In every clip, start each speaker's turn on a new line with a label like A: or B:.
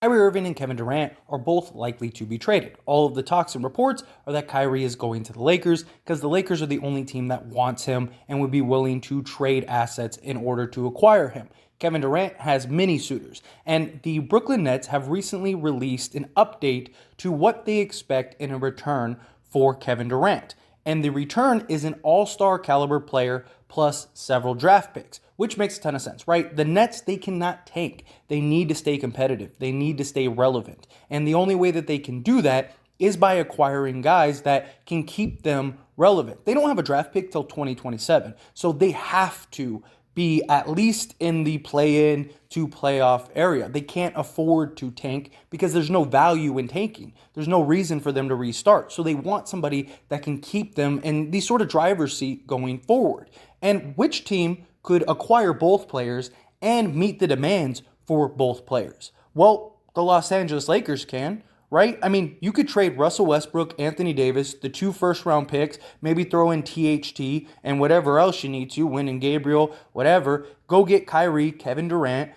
A: Kyrie Irving and Kevin Durant are both likely to be traded. All of the talks and reports are that Kyrie is going to the Lakers because the Lakers are the only team that wants him and would be willing to trade assets in order to acquire him. Kevin Durant has many suitors, and the Brooklyn Nets have recently released an update to what they expect in a return for Kevin Durant. And the return is an all-star caliber player plus several draft picks, which makes a ton of sense, right? The Nets, they cannot tank. They need to stay competitive. They need to stay relevant. And the only way that they can do that is by acquiring guys that can keep them relevant. They don't have a draft pick till 2027, so they have to be at least in the play-in to playoff area. They can't afford to tank because there's no value in tanking. There's no reason for them to restart. So they want somebody that can keep them in the sort of driver's seat going forward. And which team could acquire both players and meet the demands for both players? Well, the Los Angeles Lakers can, right? I mean, you could trade Russell Westbrook, Anthony Davis, the 2 first-round picks, maybe throw in THT and whatever else you need to, Win and Gabriel, whatever. Go get Kyrie, Kevin Durant,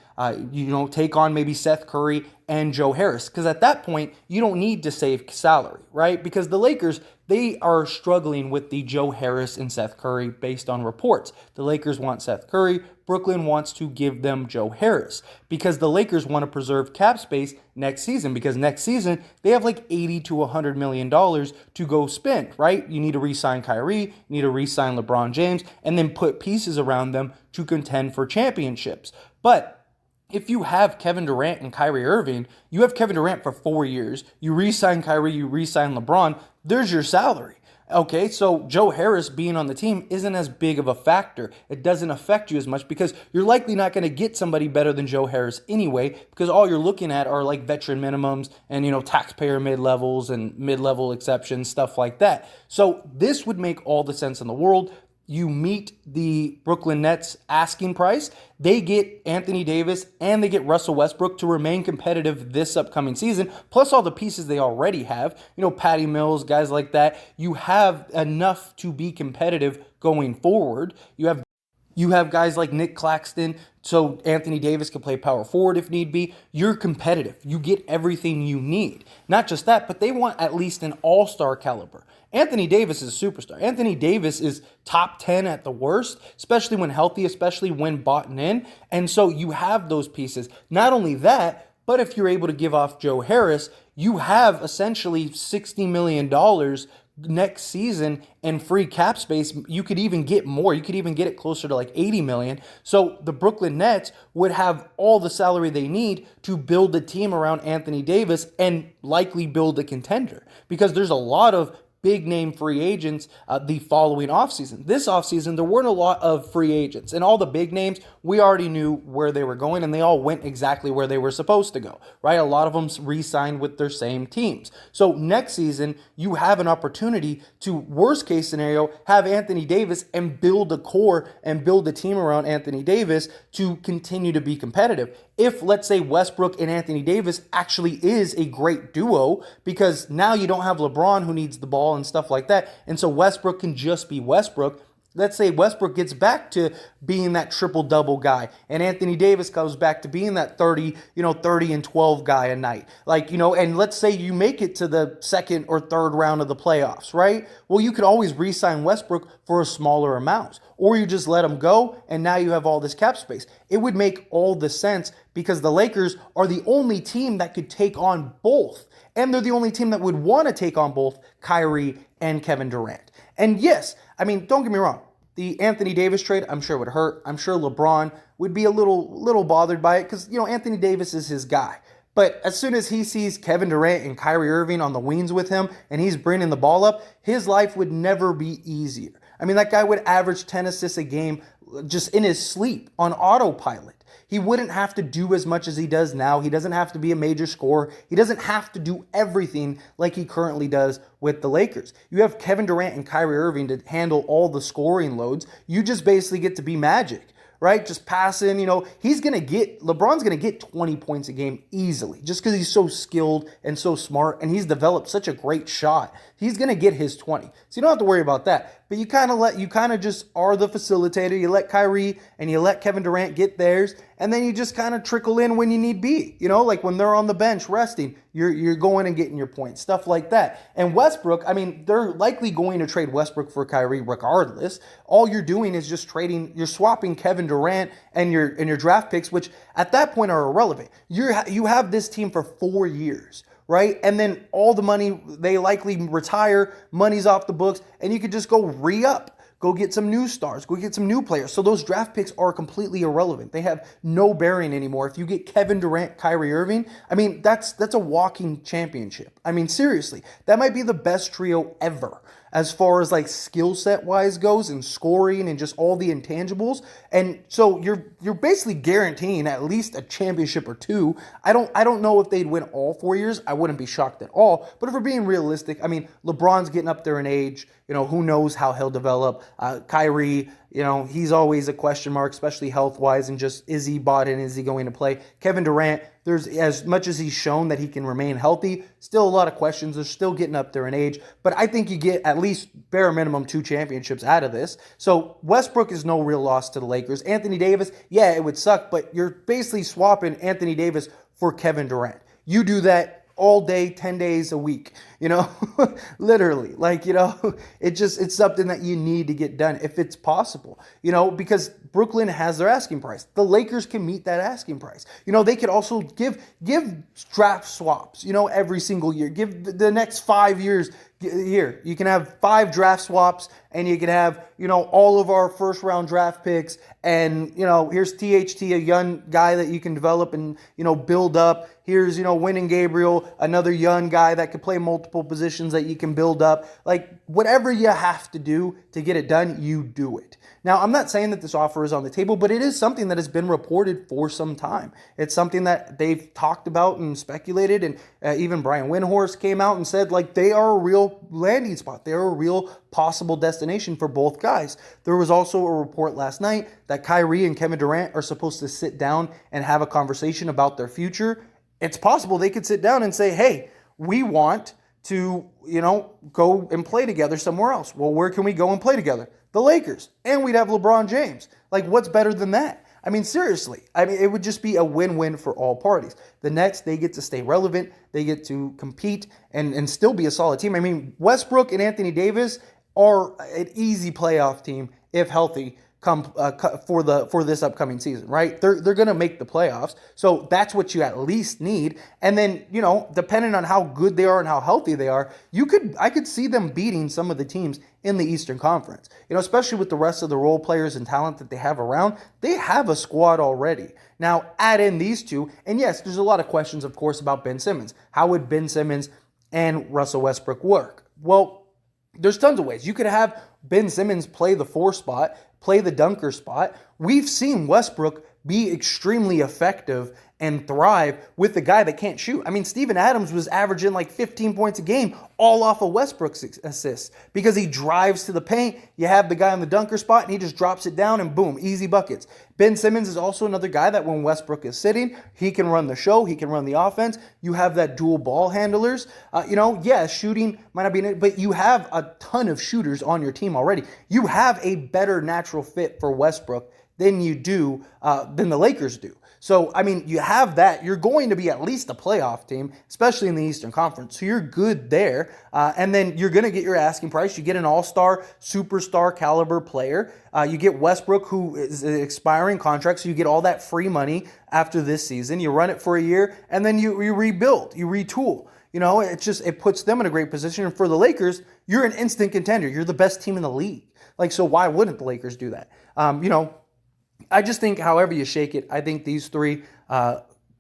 A: take on maybe Seth Curry and Joe Harris. Because at that point, you don't need to save salary, right? Because the Lakers, they are struggling with the Joe Harris and Seth Curry based on reports. The Lakers want Seth Curry. Brooklyn wants to give them Joe Harris because the Lakers want to preserve cap space next season because next season they have like $80 to $100 million to go spend, right? You need to re-sign Kyrie, you need to re-sign LeBron James, and then put pieces around them to contend for championships. But if you have Kevin Durant and Kyrie Irving, you have Kevin Durant for 4 years, you re-sign Kyrie, you re-sign LeBron, there's your salary. Okay, so Joe Harris being on the team isn't as big of a factor. It doesn't affect you as much because you're likely not going to get somebody better than Joe Harris anyway because all you're looking at are like veteran minimums and, taxpayer mid-levels and mid-level exceptions, stuff like that. So this would make all the sense in the world. You meet the Brooklyn Nets asking price. They get Anthony Davis and they get Russell Westbrook to remain competitive this upcoming season, plus all the pieces they already have. Patty Mills, guys like that. You have enough to be competitive going forward. You have guys like Nick Claxton, so Anthony Davis can play power forward if need be. You're competitive. You get everything you need. Not just that, but they want at least an all-star caliber. Anthony Davis is a superstar. Anthony Davis is top 10 at the worst, especially when healthy, especially when bought in. And so you have those pieces. Not only that, but if you're able to give off Joe Harris, you have essentially $60 million next season and free cap space. You could even get more. You could even get it closer to like 80 million. So the Brooklyn Nets would have all the salary they need to build a team around Anthony Davis and likely build a contender because there's a lot of big name free agents the following offseason. This offseason, there weren't a lot of free agents. And all the big names, we already knew where they were going, and they all went exactly where they were supposed to go, right? A lot of them re-signed with their same teams. So next season, you have an opportunity to, worst case scenario, have Anthony Davis and build a core and build a team around Anthony Davis to continue to be competitive. If, let's say, Westbrook and Anthony Davis actually is a great duo, because now you don't have LeBron who needs the ball and stuff like that, and so Westbrook can just be Westbrook. Let's say Westbrook gets back to being that triple-double guy, and Anthony Davis goes back to being that 30 and 12 guy a night. And let's say you make it to the second or third round of the playoffs, right? Well, you could always re-sign Westbrook for a smaller amount, or you just let him go, and now you have all this cap space. It would make all the sense because the Lakers are the only team that could take on both, and they're the only team that would want to take on both Kyrie and Kevin Durant. And yes, don't get me wrong. The Anthony Davis trade, I'm sure would hurt. I'm sure LeBron would be a little bothered by it because, Anthony Davis is his guy. But as soon as he sees Kevin Durant and Kyrie Irving on the wings with him and he's bringing the ball up, his life would never be easier. That guy would average 10 assists a game just in his sleep on autopilot. He wouldn't have to do as much as he does now. He doesn't have to be a major scorer. He doesn't have to do everything like he currently does with the Lakers. You have Kevin Durant and Kyrie Irving to handle all the scoring loads. You just basically get to be Magic, right? Just passing, LeBron's going to get 20 points a game easily just because he's so skilled and so smart and he's developed such a great shot. He's going to get his 20. So you don't have to worry about that. But you kind of just are the facilitator. You let Kyrie and you let Kevin Durant get theirs and then you just kind of trickle in when you need be. Like when they're on the bench resting, you're going and getting your points, stuff like that. And Westbrook, I mean, they're likely going to trade Westbrook for Kyrie regardless. All you're doing is just you're swapping Kevin Durant and your draft picks, which at that point are irrelevant. You have this team for 4 years. Right? And then all the money, they likely retire, money's off the books, and you could just go re-up, go get some new stars, go get some new players. So those draft picks are completely irrelevant. They have no bearing anymore. If you get Kevin Durant, Kyrie Irving, I mean, that's a walking championship. I mean, seriously, that might be the best trio ever as far as like skill set wise goes and scoring and just all the intangibles. And so you're basically guaranteeing at least a championship or two. I don't know if they'd win all 4 years. I wouldn't be shocked at all. But if we're being realistic, I mean, LeBron's getting up there in age. Who knows how he'll develop. Kyrie, he's always a question mark, especially health-wise, and just is he bought in, is he going to play? Kevin Durant, there's as much as he's shown that he can remain healthy, still a lot of questions. They're still getting up there in age, but I think you get at least bare minimum 2 championships out of this. So Westbrook is no real loss to the Lakers. Anthony Davis, yeah, it would suck, but you're basically swapping Anthony Davis for Kevin Durant. You do that all day, 10 days a week, literally, it's something that you need to get done if it's possible, because Brooklyn has their asking price. The Lakers can meet that asking price. They could also give draft swaps, every single year, give the next 5 years. Here, you can have 5 draft swaps, and you can have, all of our first round draft picks, and, here's THT, a young guy that you can develop and, build up. Here's, Win and Gabriel, another young guy that could play multiple positions that you can build up. Like, whatever you have to do to get it done, you do it. Now, I'm not saying that this offer is on the table, but it is something that has been reported for some time. It's something that they've talked about and speculated, and even Brian Windhorst came out and said, they are a real landing spot. They're a real possible destination for both guys. There was also a report last night that Kyrie and Kevin Durant are supposed to sit down and have a conversation about their future. It's possible they could sit down and say, hey, we want to, go and play together somewhere else. Well, where can we go and play together? The Lakers. And we'd have LeBron James. What's better than that? I mean, seriously. It would just be a win-win for all parties. The Nets, they get to stay relevant. They get to compete and still be a solid team. I mean, Westbrook and Anthony Davis are an easy playoff team if healthy for this upcoming season, right? They're going to make the playoffs. So that's what you at least need. And then, depending on how good they are and how healthy they are, I could see them beating some of the teams in the Eastern Conference. Especially with the rest of the role players and talent that they have around, they have a squad already. Now, add in these two, and yes, there's a lot of questions, of course, about Ben Simmons. How would Ben Simmons and Russell Westbrook work? Well, there's tons of ways. You could have Ben Simmons play the 4 spot, play the dunker spot. We've seen Westbrook be extremely effective and thrive with the guy that can't shoot. I mean, Steven Adams was averaging 15 points a game all off of Westbrook's assists because he drives to the paint. You have the guy on the dunker spot and he just drops it down and boom, easy buckets. Ben Simmons is also another guy that when Westbrook is sitting, he can run the show, he can run the offense. You have that dual ball handlers. Shooting might not be in it, but you have a ton of shooters on your team already. You have a better natural fit for Westbrook than the Lakers do. So, I mean, you have that. You're going to be at least a playoff team, especially in the Eastern Conference. So you're good there. And then you're going to get your asking price. You get an all-star, superstar caliber player. You get Westbrook, who is an expiring contract, so you get all that free money after this season. You run it for a year, and then you rebuild, you retool. It puts them in a great position. And for the Lakers, you're an instant contender. You're the best team in the league. So why wouldn't the Lakers do that? I just think however you shake it, I think these 3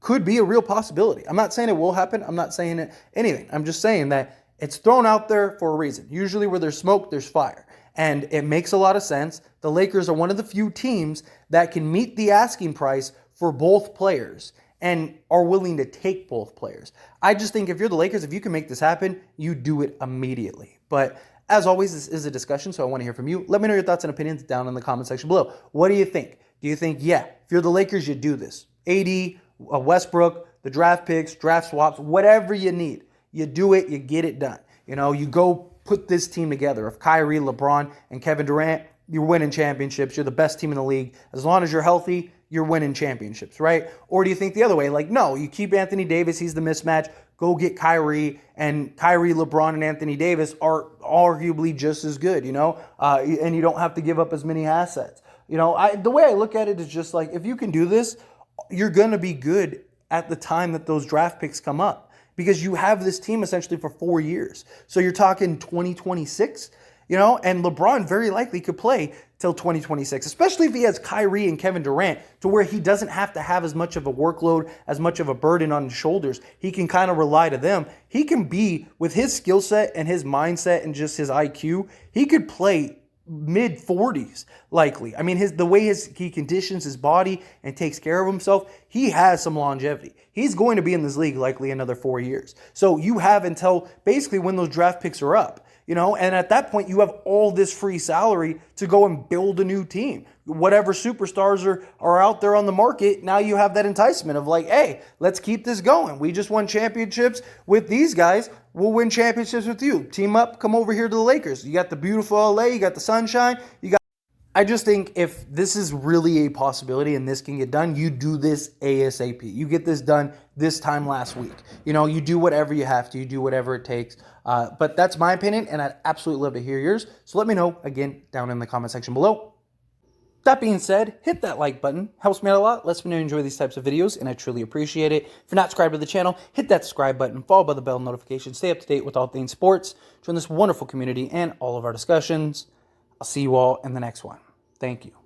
A: could be a real possibility. I'm not saying it will happen. I'm not saying anything. I'm just saying that it's thrown out there for a reason. Usually where there's smoke, there's fire. And it makes a lot of sense. The Lakers are one of the few teams that can meet the asking price for both players and are willing to take both players. I just think if you're the Lakers, if you can make this happen, you do it immediately. But as always, this is a discussion, so I want to hear from you. Let me know your thoughts and opinions down in the comment section below. What do you think? Do you think, if you're the Lakers, you do this? AD, Westbrook, the draft picks, draft swaps, whatever you need. You do it, you get it done. You go put this team together. If Kyrie, LeBron, and Kevin Durant, you're winning championships. You're the best team in the league. As long as you're healthy, you're winning championships, right? Or do you think the other way? Like, no, you keep Anthony Davis, he's the mismatch. Go get Kyrie, and Kyrie, LeBron, and Anthony Davis are arguably just as good, and you don't have to give up as many assets. The way I look at it is just like, if you can do this, you're going to be good at the time that those draft picks come up, because you have this team essentially for 4 years. So you're talking 2026, and LeBron very likely could play till 2026, especially if he has Kyrie and Kevin Durant, to where he doesn't have to have as much of a workload, as much of a burden on his shoulders. He can kind of rely to them. He can be, with his skill set and his mindset and just his IQ, he could play mid 40s likely. I mean, the way he conditions his body and takes care of himself, he has some longevity. He's going to be in this league likely another 4 years. So you have until basically when those draft picks are up. And at that point, you have all this free salary to go and build a new team. Whatever superstars are out there on the market, now you have that enticement of like, hey, let's keep this going. We just won championships with these guys. We'll win championships with you. Team up, come over here to the Lakers. You got the beautiful LA, you got the sunshine, I just think if this is really a possibility and this can get done, you do this ASAP. You get this done this time last week. You do whatever you have to. You do whatever it takes. But that's my opinion, and I'd absolutely love to hear yours. So let me know, again, down in the comment section below. That being said, hit that like button. Helps me out a lot. Lets me know you enjoy these types of videos, and I truly appreciate it. If you're not subscribed to the channel, hit that subscribe button, followed by the bell notification. Stay up to date with all things sports. Join this wonderful community and all of our discussions. I'll see you all in the next one. Thank you.